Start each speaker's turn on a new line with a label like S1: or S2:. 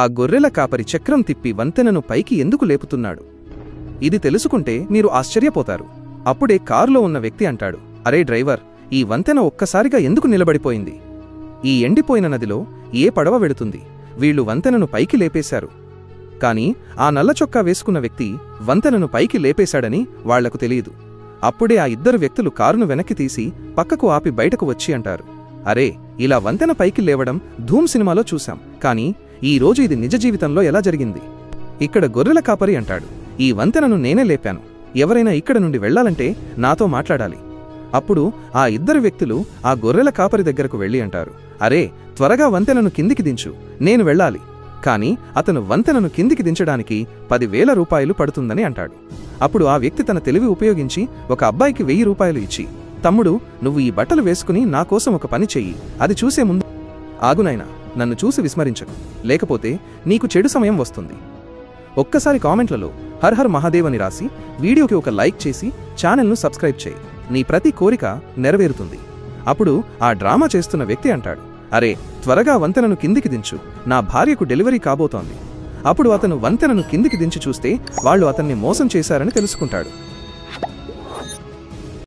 S1: ఆ గొర్రెల కాపరి చక్రం తిప్పి వంతెనను పైకి ఎందుకు లేపుతున్నాడు? ఇది తెలుసుకుంటే మీరు ఆశ్చర్యపోతారు. అప్పుడే కారులో ఉన్న వ్యక్తి అంటాడు, అరే డ్రైవర్, ఈ వంతెన ఒక్కసారిగా ఎందుకు నిలబడిపోయింది? ఈ ఎండిపోయిన నదిలో ఏ పడవ వెడుతుంది? వీళ్లు వంతెనను పైకి లేపేశారు. కాని ఆ నల్లచొక్కా వేసుకున్న వ్యక్తి వంతెనను పైకి లేపేశాడని వాళ్లకు తెలియదు. అప్పుడే ఆ ఇద్దరు వ్యక్తులు కారును వెనక్కి తీసి పక్కకు ఆపి బయటకు వచ్చి అంటారు, అరే, ఇలా వంతెన పైకి లేవడం ధూమ్ సినిమాలో చూశాం, కానీ ఈ రోజు ఇది నిజ జీవితంలో ఎలా జరిగింది? ఇక్కడ గొర్రెల కాపరి అంటాడు, ఈ వంతెనను నేనే లేపాను. ఎవరైనా ఇక్కడ నుండి వెళ్లాలంటే నాతో మాట్లాడాలి. అప్పుడు ఆ ఇద్దరు వ్యక్తులు ఆ గొర్రెల కాపరి దగ్గరకు వెళ్లి అంటారు, అరే, త్వరగా వంతెనను కిందికి దించు, నేను వెళ్ళాలి. కాని అతను వంతెనను కిందికి దించడానికి 10,000 రూపాయలు పడుతుందని అంటాడు. అప్పుడు ఆ వ్యక్తి తన తెలివి ఉపయోగించి ఒక అబ్బాయికి 1000 రూపాయలు ఇచ్చి, తమ్ముడు, నువ్వు ఈ బట్టలు వేసుకుని నా కోసం ఒక పని చెయ్యి, అది చూసే ముందు ఆగునైనా, నన్ను చూసి విస్మరించకు, లేకపోతే నీకు చెడు సమయం వస్తుంది. ఒక్కసారి కామెంట్లలో హర్ హర్ మహాదేవ్ అని రాసి వీడియోకి ఒక లైక్ చేసి ఛానల్ను సబ్స్క్రైబ్ చేయి. నీ ప్రతి కోరిక నెరవేరుతుంది. అప్పుడు ఆ డ్రామా చేస్తున్న వ్యక్తి అంటాడు, అరే, త్వరగా వంతెనను కిందికి దించు, నా భార్యకు డెలివరీ కాబోతోంది. అప్పుడు అతను వంతెనను కిందికి దించి చూస్తే వాళ్ళు అతన్ని మోసం చేశారని తెలుసుకుంటాడు.